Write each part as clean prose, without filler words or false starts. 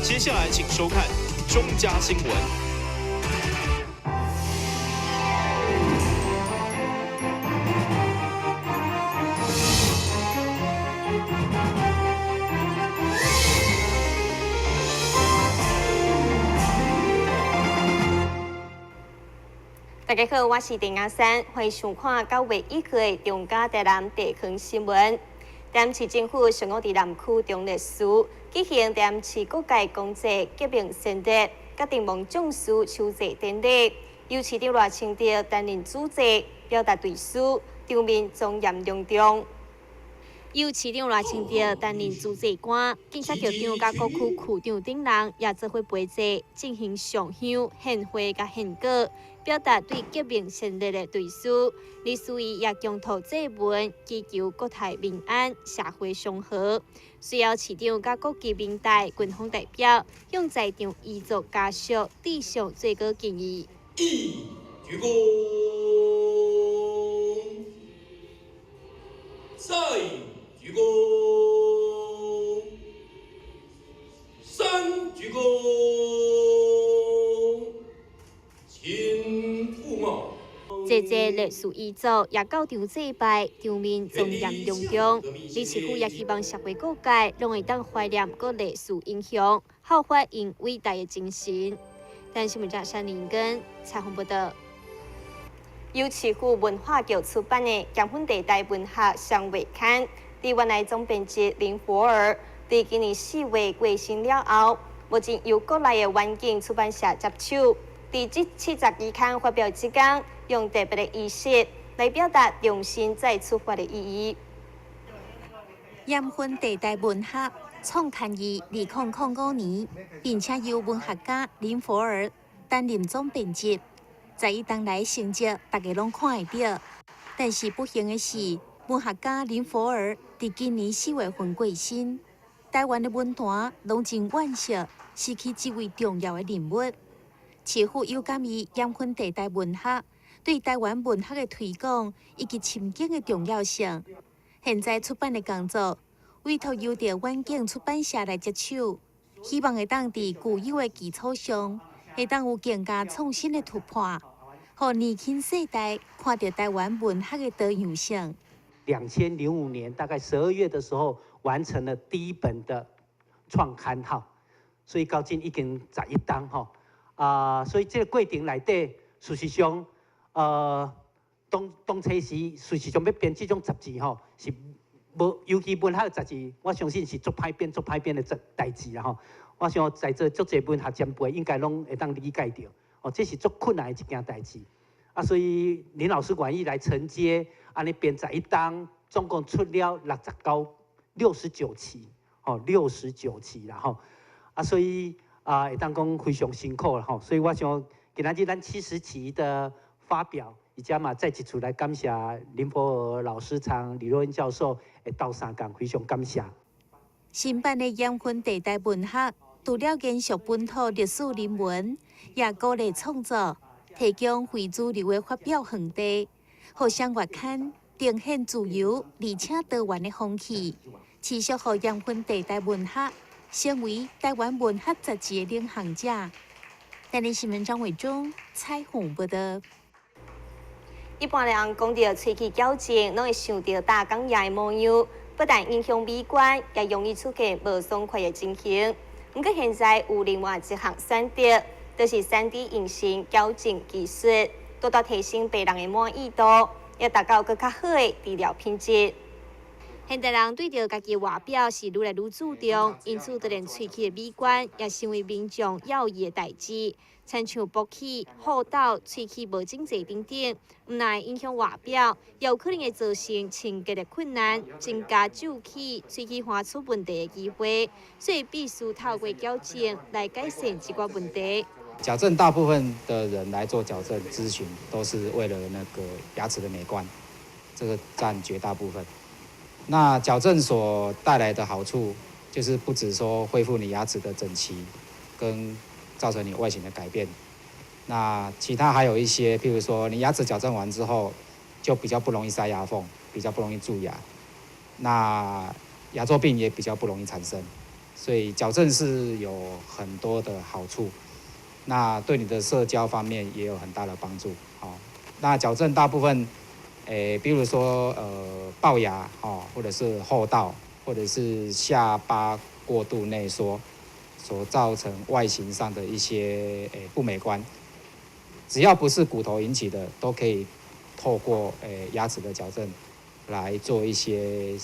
接下来请收看中嘉新闻。大家好，我是陈亚珊，欢迎收看9月1日的中嘉台南地方新闻。台南市政府上午在南区中烈祠举行台南市各界公祭革命先烈、甲阵亡将士秋祭典礼，由市长赖清德担任主祭，表达对此，场面庄严隆重。由市长赖清德担任主祭官，警察局长甲各区区长等人也做伙陪祭，进行上香、献花甲献果，表达对革命先烈的对思。历史伊也强托祭文，祈求国泰民安、社会祥和。随后，市长甲各级民代、军方代表向在场遗族家属致上最高敬意。一鞠躬，再鞠躬，三鞠躬，请勿冒。这历史遗族也到场祭拜，场面庄严隆重。李市府也希望社会各界拢会当怀念各历史英雄，效法因伟大的精神。但新闻站山林根采访报道。由市府文化局出版的《江粉地带文学双月刊》，伫原来总编辑林佛儿，伫今年4月过身了后，目前由国内的远景出版社接手，伫这70期刊发表一天，用特别的仪式来表达重新再出发的意义。盐分地带文学创刊于2005年，并且由文学家林佛儿担任总编辑。在伊当来成绩，大家拢看会到。但是不幸的是，文学家林佛儿伫今年4月份过身。台湾的文坛拢真惋惜，失去这位重要的人物。市府有感于盐分地带文学对台湾文学的推广以及深耕的重要性。现在出版的工作委托由着远景出版社来接手，希望会当伫具有的基础上，会当有更加创新的突破，让年轻世代看到台湾文学的多样性。2005年大概12月的时候，完成了第一本的创刊号，所以到今已经11档哈所以这个过程内底，事实上当初时事实上要编这种杂志吼，是无尤其文学杂志，我相信是足歹编的代志啦吼。我想在座足侪文学前辈应该拢会当理解到，这是足困难的一件代志。所以林老师愿意来承接，安尼编11档，总共出了69期，69期啦吼。所以会当讲非常辛苦啦吼。所以我想今仔日咱70期的发表，以及嘛再一次来感谢林佛儿老师、李若恩教授的斗相共，非常感谢。新版的盐分地带文学，除了延续本土历史人文，也鼓励创作，提供非主流的发表园地，互相月刊呈现自由而且多元的风气，持续互盐分地带文学成为台湾文学杂志的领航者。台南新闻张伟忠采访报道。一般人讲到喙齿矫正，拢会想到大港牙的模样，不但影响美观，也容易出现无爽快的情形。不过现在有另外一项选择，就是3D 隐形矫正技术，多多提升病人的满意度，也达到更较好的治疗品质。现代人对着家己外表是愈来愈注重，因此就连喙齿的美观也成为民众要义的代志。亲像勃起、虎斗、喙齿无整齐等等，唔但影响外表，也有可能会造成清洁的困难，增加皱起、喙齿发出问题的机会，所以必须透过矫正来改善这个问题。矫正大部分的人来做矫正咨询，都是为了那个牙齿的美观，这个占绝大部分。那矫正所带来的好处，就是不只说恢复你牙齿的整齐，跟造成你外形的改变。那其他还有一些，譬如说你牙齿矫正完之后，就比较不容易塞牙缝，比较不容易蛀牙，那牙周病也比较不容易产生。所以矫正是有很多的好处，那对你的社交方面也有很大的帮助。好，那矫正大部分，比如说龅牙或者是后倒，或者是下巴过度内缩，所造成外形上的一些不美观，只要不是骨头引起的，都可以透过牙齿的矫正来做一些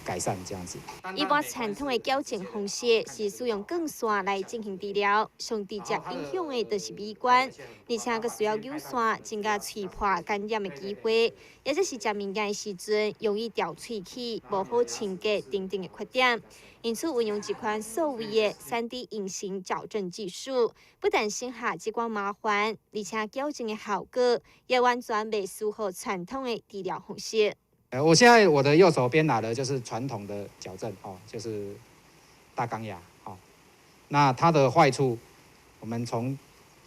改善，这样子。一般传统的矫正方式是使用钢线来进行治疗，上直接影响的就是美观，而且佫需要扭线，增加喙破感染的机会，也就是食物件的时阵容易掉喙齿、无好清洁等等的缺点。因此，运用这款所谓的3D 隐形矫正技术，不但省下这款麻烦，而且矫正的效果也完全袂输给传统的治疗方式。我现在我的右手边拿的就是传统的矫正就是大钢牙那它的坏处，我们从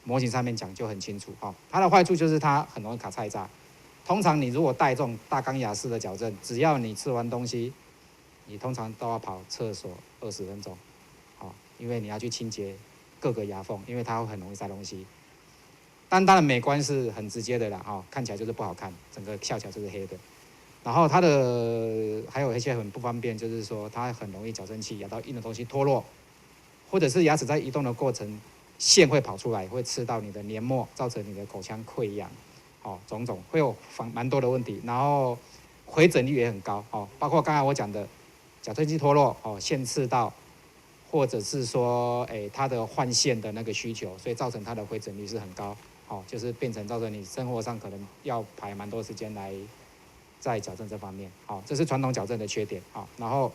模型上面讲就很清楚它的坏处就是它很容易卡菜渣。通常你如果戴这种大钢牙式的矫正，只要你吃完东西，你通常都要跑厕所20分钟，因为你要去清洁各个牙缝，因为它会很容易塞东西。但它的美观是很直接的啦，看起来就是不好看，整个笑起来就是黑的。然后它的还有一些很不方便，就是说它很容易矫正器咬到硬的东西脱落，或者是牙齿在移动的过程线会跑出来，会刺到你的黏膜，造成你的口腔溃疡，种种会有蛮多的问题。然后回诊率也很高，包括刚才我讲的矫正器脱落，线刺到，或者是说它的换线的那个需求，所以造成它的回诊率是很高，就是变成造成你生活上可能要排蛮多时间来在矫正这方面，这是传统矫正的缺点，然后，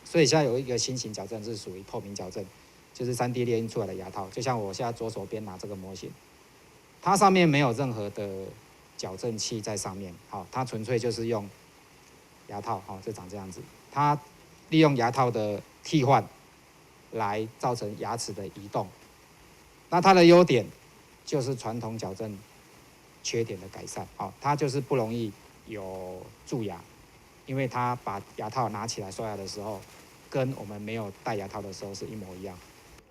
所以现在有一个新型矫正是属于透明矫正，就是 3D 列印出来的牙套，就像我现在左手边拿这个模型，它上面没有任何的矫正器在上面，它纯粹就是用牙套，就长这样子，它利用牙套的替换来造成牙齿的移动，那它的优点就是传统矫正缺点的改善，它就是不容易有蛀牙，因为它把牙套拿起来刷牙的时候，跟我们没有戴牙套的时候是一模一样。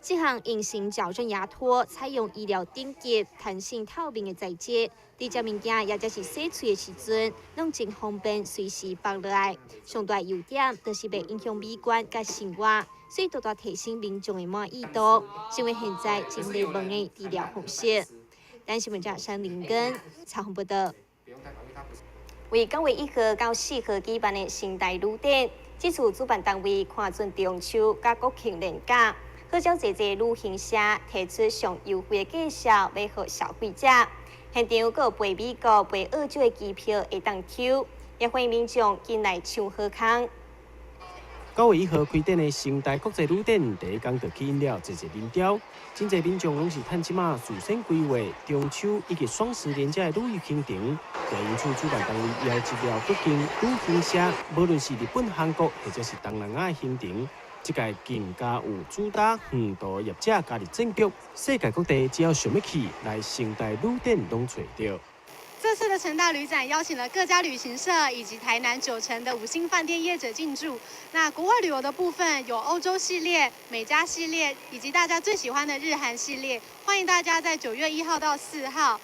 这项隐形矫正牙托采用医疗顶级、弹性透明的材质，伫食物件也就是洗喙的时阵，拢真方便随时放落来。上大优点就是袂影响美观甲生活，所以大大提升民众的满意度，成为现在真热门的治疗方式。但新闻站山林根采访报道。为9月1号到4号举办的新台旅展，这次主办单位看准中秋甲国庆连假，号召侪旅行社提出上优惠的价格，要予消费者。现场有飞美国、飞澳洲的机票会当抽，也欢迎民众进来抢好康。 9月1号开展的新台国际旅展，第一天就吸引了侪人潮，真侪民众拢是趁即马事先规划中秋以及双十连假的旅游行程，也因此主办单位邀集了各间旅行社，无论是日本、韩国或者是东南亚的行程，这届更加有主打远途业者加入战局，世界各地只要想要去，来新台旅展拢找到。 这次的成大旅展邀请了各家旅行社以及台南9成的5星饭店业者进驻。那国外旅游的部分有欧洲系列、美加系列，以及大家最喜欢的日韩系列。欢迎大家在9月1号到4号，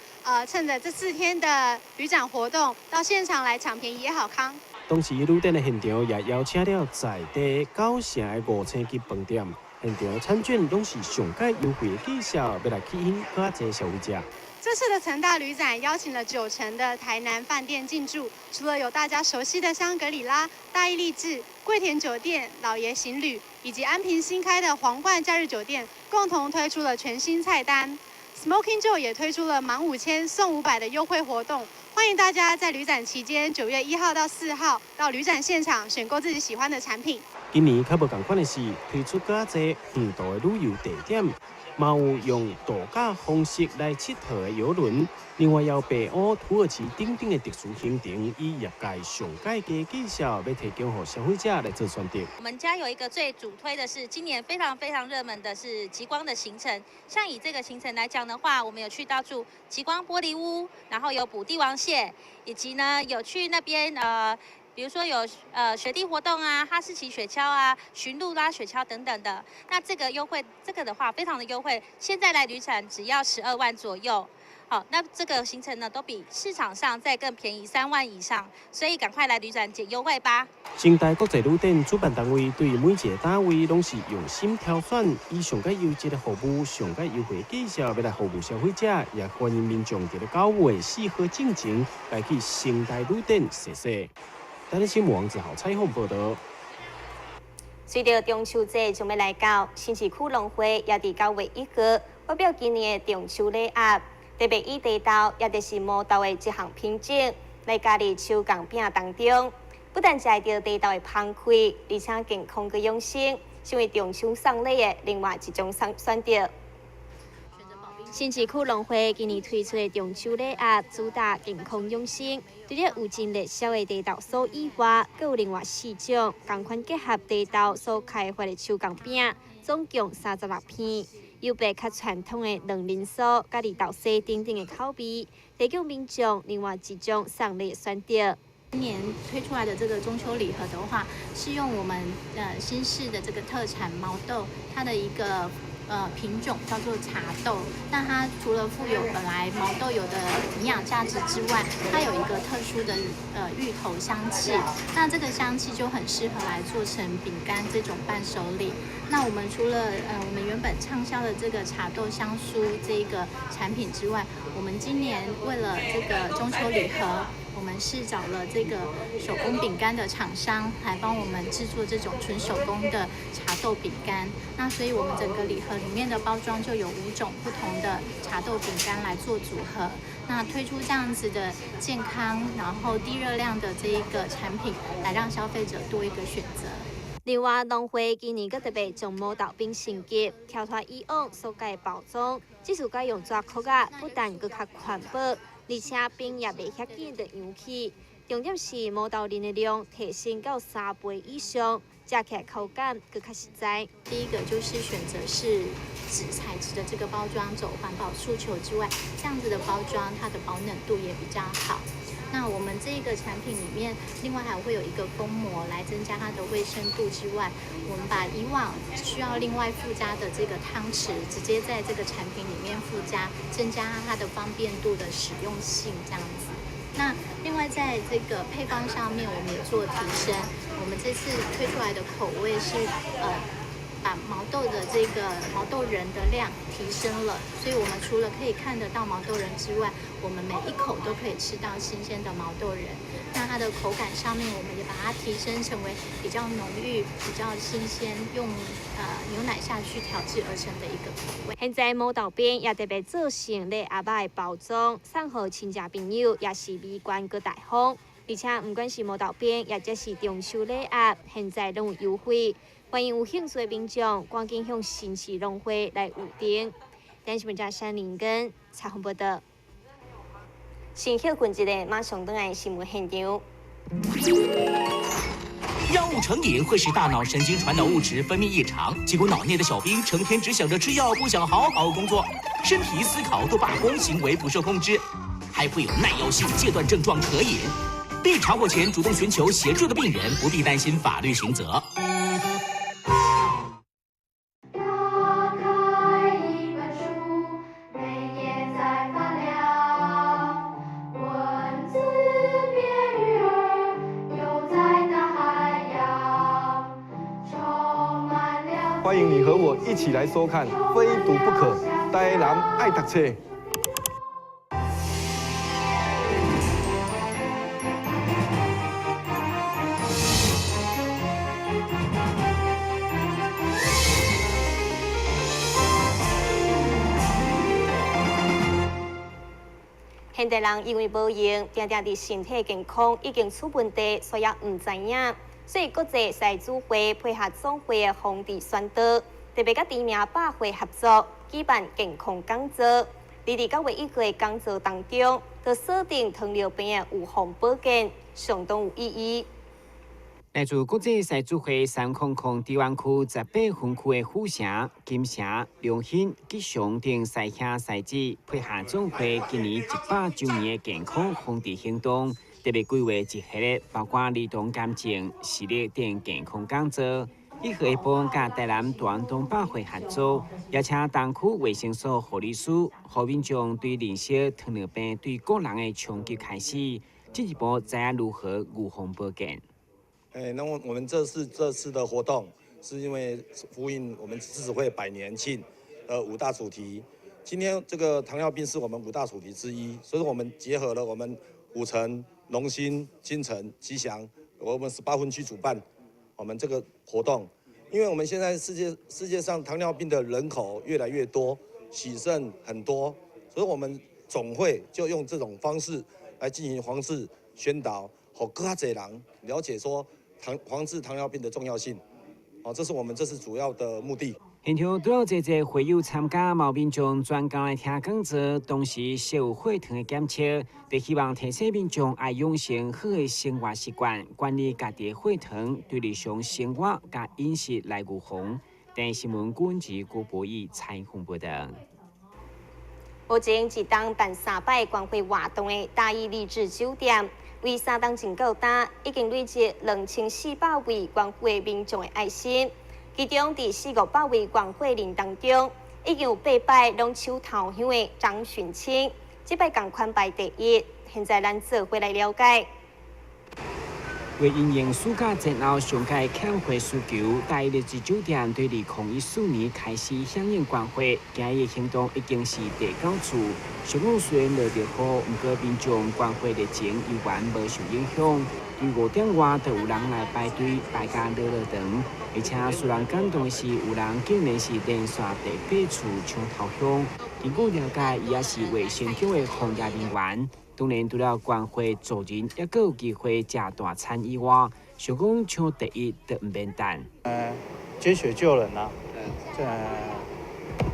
趁着这4天的旅展活动，到现场来抢便宜也好康。当时旅展的现场也邀请了在地9成的5星级饭店，现场餐券拢是上佳优惠的绩效，要来吸引更多消费者。 这次的成大旅展邀请了9成的台南饭店进驻，除了有大家熟悉的香格里拉、大义丽致、桂田酒店、老爷行旅，以及安平新开的皇冠假日酒店，共同推出了全新菜单。Smoking Joe 也推出了满5000送500的优惠活动，欢迎大家在旅展期间9月1号到4号到旅展现场选购自己喜欢的产品。今年较无同款的是，推出较侪远途的旅游地点。 嘛有用度假方式来佚佗的游轮，另外也有北欧、土耳其等等的特殊行程，以业界上佳的绩效，要提供给消费者来做选择。我们家有一个最主推的是今年非常热门的是极光的行程。像以这个行程来讲的话，我们有去到住极光玻璃屋，然后有捕帝王蟹，以及呢有去那边比如说有雪地活动啊、哈士奇雪橇啊、驯鹿拉雪橇等等的。那这个优惠，这个的话非常的优惠，现在来旅展只要12万左右。好，那这个行程呢，都比市场上再更便宜3万以上，所以赶快来旅展捡优惠吧！新台国际旅展主办单位对每一个单位拢是用心挑选，以上介优质的服务、上介优惠介绍，要来服务消费者，也欢迎民众伫咧9月4号进前来去新台旅展踅踅。台新闻网1号采访报道。随着中秋节将要来到，新市区农会也伫9月1号发表今年的中秋礼盒。特别以地豆，也就是毛豆的一项品种来加入手工饼当中，不但食到地豆的香气，而且健康佮养生，成为中秋送礼的另外一种选择。新市区农会今年推出的中秋礼盒，主打健康养生，除了有真热销的地豆酥以外，佮有另外4种同款结合地豆所开发的手工饼，总共36片。有别较传统的卵磷酥、咖喱豆丝等等的口味，提供民众另外一种送礼选择。今年推出来的这个中秋礼盒的话，是用我们新市的这个特产毛豆，它的一个品种叫做茶豆。那它除了富有本来毛豆有的营养价值之外，它有一个特殊的芋头香气。那这个香气就很适合来做成饼干这种伴手礼。那我们除了我们原本畅销的这个茶豆香酥这个产品之外，我们今年为了这个中秋礼盒，我们是找了这个手工饼干的厂商来帮我们制作这种纯手工的茶豆饼干。那所以我们整个礼盒里面的包装就有5种不同的茶豆饼干来做组合。那推出这样子的健康然后低热量的这一个产品，来让消费者多一个选择。另外，农会今年佮特别将毛豆饼升级，跳脱以往所介包装，即使改用纸壳啊，不但佮较环保，而且饼也袂遐紧就扬起。重点是毛豆仁的量提升到3倍以上，吃起来口感佮较实在。第一个就是选择是纸材质的这个包装，走环保诉求之外，这样子的包装它的保冷度也比较好。那我们这个产品里面，另外还会有一个封膜来增加它的卫生度之外，我们把以往需要另外附加的这个汤匙，直接在这个产品里面附加，增加它的方便度的使用性这样子。那另外在这个配方上面，我们也做提升。我们这次推出来的口味是把毛豆的这个毛豆仁的量提升了，所以我们除了可以看得到毛豆仁之外，我们每一口都可以吃到新鲜的毛豆仁。那它的口感上面，我们也把它提升成为比较浓郁、比较新鲜，用牛奶下去调制而成的一个口味。现在毛豆饼也特别做成礼盒的包装，送予亲戚朋友也是美观佮大方。而且不管是毛豆饼，也或是中秋礼盒，现在拢有优惠。欢迎有兴趣的民众赶紧向新市农会来预定。电视本家山林根采访报道。新休困一个马上登来新闻现场。药物成瘾会使大脑神经传导物质分泌异常，结果脑内的小兵成天只想着吃药，不想好好工作，身体思考都罢工，行为不受控制，还会有耐药性戒断症状可引。被查获前主动寻求协助的病人不必担心法律刑责。欢迎你和我一起来收看《非读不可》，台南爱读册。现代人因为无用，常常伫身体健康已经出问题，所以唔知影。所以国际赛主会配合总会的防治宣导，特别甲知名百会合作举办健康讲座。而伫9月1号的讲座当中，就锁定糖尿病的预防保健，相当有意义。来自国际赛主会300台湾区18分区的虎城、金城、龙兴、吉祥等赛乡赛子，配合总会今年100周年的健康防治行动，特别规划一系列包括儿童感情、视力等健康讲座。以下帮甲台南大安东百货合作，邀请东区卫生所护理师、和民众对认识糖尿病对个人的冲击开始，进一步知影如何预防保健。那我们这次的活动，是因为呼应我们自治会100年庆的5大主题。今天这个糖尿病是我们5大主题之一，所以我们结合了我们虎城、龙兴、金城、吉祥，我们18分区主办我们这个活动。因为我们现在世界上糖尿病的人口越来越多，喜肾很多，所以我们总会就用这种方式来进行防治宣导，让更多人了解说防治糖尿病的重要性。这是我们这次主要的目的。现场都有侪会友参加，毛民众专工来听讲座，同时设有血糖的检测，就希望提醒民众爱养成好的生活习惯，管理家己的血糖，对日常生活甲饮食来预防。电新闻顾问及郭博义采访报道。目前一档办3摆关怀活动的大义励志酒店，为3档真够大，已经累积2400位关怀民众的爱心。其中，伫400-500位关怀人当中，已经有8摆拢手头香的张训清，这摆共款排第1。现在咱做回来了解。为因应暑假前后上届欠费需求，大义励志酒店对2014年开始响应关怀，今日行动已经是第9次。虽讲虽然落着雨，不过民众关怀热情依然无受影响。对5点外，就有人来排队排甲热肠，而且虽然感动的是，有人竟然是连续第8次抢头香。经过了解，伊也是卫生局的防疫人员。当然，除了关怀族人，也有机会吃大餐以外，想讲抢第1都唔免等。捐血救人啊，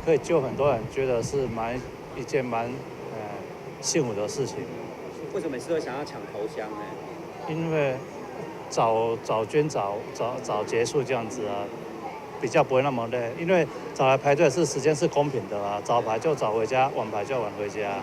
可以救很多人，觉得是一件蛮幸福的事情。为什么每次都想要抢头香呢？因为早捐早结束这样子啊，比较不会那么累。因为早来排队时间是公平的啊，早排就早回家，晚排就晚回家。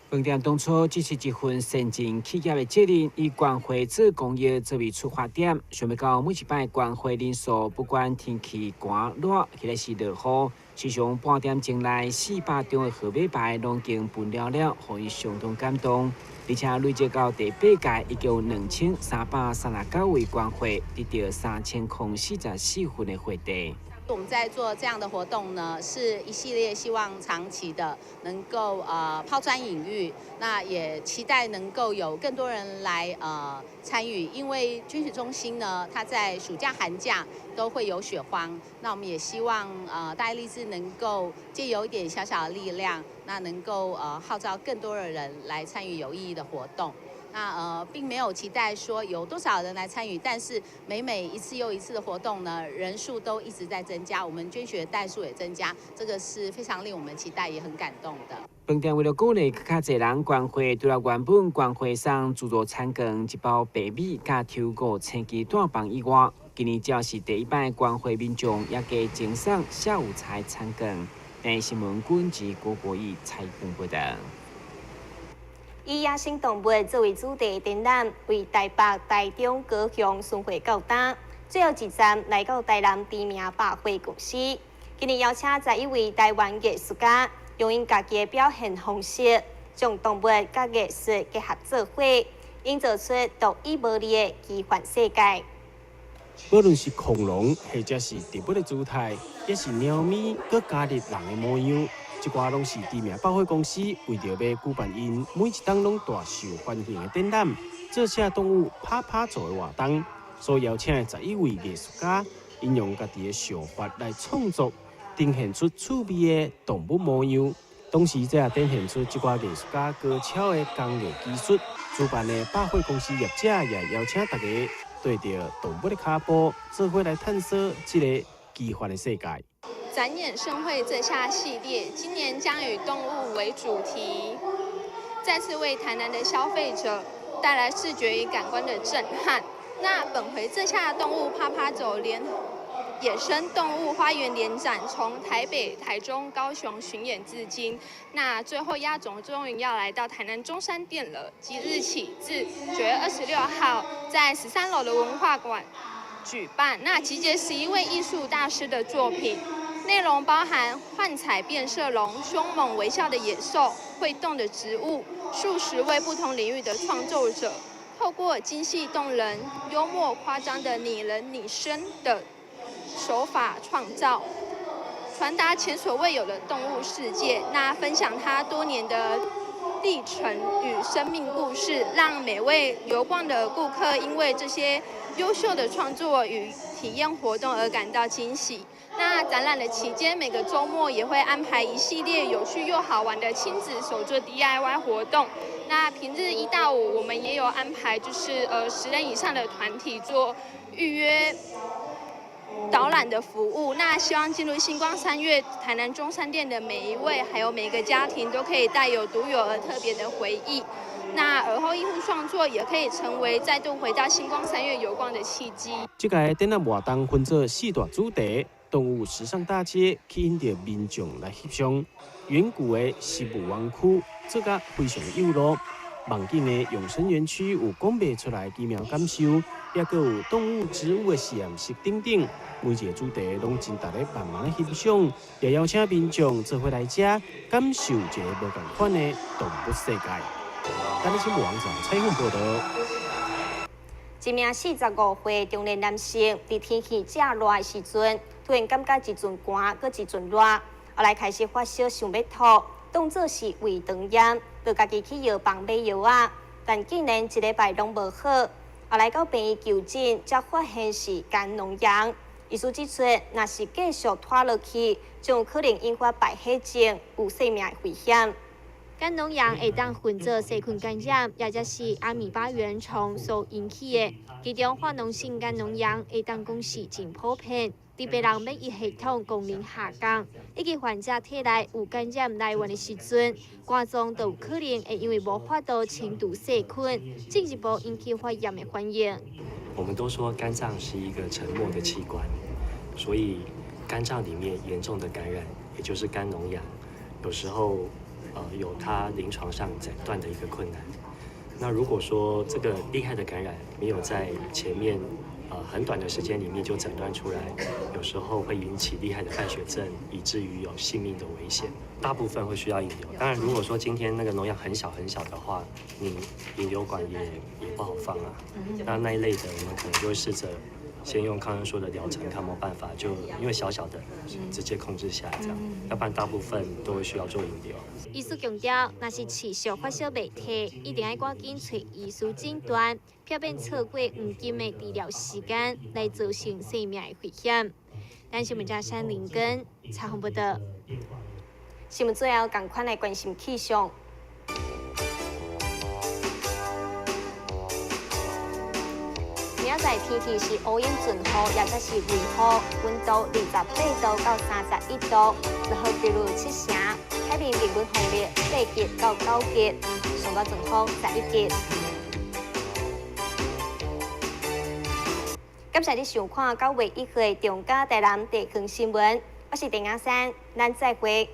饭店当初只是一份先进企业的责任，以关怀做公益作为出发点，想要到每一摆关怀人数，不管天气寒热，或者是落雨，时常半点钟内400张的号码牌拢经分了，让伊相当感动。而且累积到第8届，已经有2339位关怀，得到3044份的回馈。我们在做这样的活动呢，是一系列希望长期的能够抛砖引玉，那也期待能够有更多人来参与，因为捐血中心呢，它在暑假寒假都会有血荒，那我们也希望大义励志能够借由一点小小的力量，那能够号召更多的人来参与有意义的活动。那并没有期待说有多少人来参与，但是每一次又一次的活动呢，人数都一直在增加，我们捐血的袋数也增加，这个是非常令我们期待也很感动的。饭店为了鼓励更加侪人关怀，除了原本关怀上自助餐券1包白米加抽5000支蛋饭以外，今年只要是第1摆关怀民众，也加赠送下午茶餐券。台新闻顾问及郭博义采访报道。以野生动物作为主题展览，为台北、台中、高雄巡回到达，最后一站来到台南知名百货公司。今日邀请11位台湾艺术家，用因家己的表现方式，将动物甲艺术结合做伙，营造出独一无二的奇幻世界。无论是恐龙，或者是植物的姿态，也是鸟咪，佮加入人的模样。这寡拢是知名百货公司为着要举办因每一档拢大受欢迎的展览，做写动物拍拍做的活动，所邀请的11位艺术家，应用家己的想法来创作，呈现出趣味的动物模样。同时，这也展现出这寡艺术家高超的工艺技术。主办的百货公司业者也邀请大家对着动物的脚步，做伙来探索这个奇幻的世界。展演盛会这下系列，今年将以动物为主题，再次为台南的消费者带来视觉与感官的震撼。那本回这下动物趴趴走野生动物花园联展从台北、台中、高雄巡演至今，那最后压轴终于要来到台南中山店了。即日起至9月26号，在13楼的文化馆举办。那集结11位艺术大师的作品，内容包含幻彩变色龙、凶猛微笑的野兽、会动的植物，数十位不同领域的创作者。透过精细动人、幽默夸张的拟人拟声的手法创造，传达前所未有的动物世界。那分享他多年的历程与生命故事，让每位游逛的顾客因为这些优秀的创作与体验活动而感到惊喜。那展览的期间，每个周末也会安排一系列有趣又好玩的亲子手作 DIY 活动。那平日1到5，我们也有安排，就是10人以上的团体做预约导览的服务。那希望进入星光3月台南中山店的每一位，还有每个家庭，都可以带有独有而特别的回忆。那尔后艺术创作也可以成为再度回到星光3月游逛的契机。这个展览活动分做4大主题。动物时尚大街吸引着民众来翕相，远古的西部湾区做甲非常有路，望景的永生园区有讲不出来奇妙感受，也佮有动物、植物的实验室等等，每一个主题拢真值得慢慢的翕相，也邀请民众做伙来遮感受一个无同款的动物世界。台北新闻网站采访报道。一名45岁中年男性，伫天气正热的时阵，突然感觉一阵寒，搁一阵热，后来开始发烧，想要吐，当作是胃肠炎，就家己去药房买药啊，但竟然1礼拜拢无好，后来到病院求诊，才发现是肝脓疡。医师指出，若是继续拖落去，将有可能引发败血症，有生命危险。肝脓疡会当分做细菌感染，也就是阿米巴原虫所引起的。其中化脓性肝脓疡会当讲是真普遍，特别人免疫系统功能下降，以及患者体内有感染来源的时阵，肝脏就有可能会因为无法度清除细菌，进一步引起发炎的反应。我们都说肝脏是一个沉默的器官，所以肝脏里面严重的感染，也就是肝脓疡，有时候有它临床上诊断的一个困难。那如果说这个厉害的感染没有在前面很短的时间里面就诊断出来，有时候会引起厉害的败血症，以至于有性命的危险。大部分会需要引流。当然，如果说今天那个脓疡很小很小的话，你引流管也不好放啊。那一类的，我们可能就会试着先用抗生素的疗程，看有没有办法，就因为小小的直接控制下来这样，要不然大部分都会需要做引流。医师强调，若是持续发烧袂退，一定要赶紧找医师诊断，避免错过黄金的治疗时间，来造成生命的危险。咱新闻家山林根采访报道。新闻最后赶快来关心气象。明仔载天气是乌云顺雨，也则是微雨，温度28度到31度，日后记录7成，海面平均风力8级到9级，上到阵风11级。感谢你收看9月1号的中嘉台南地方新闻，我是陈雅珊，咱再会。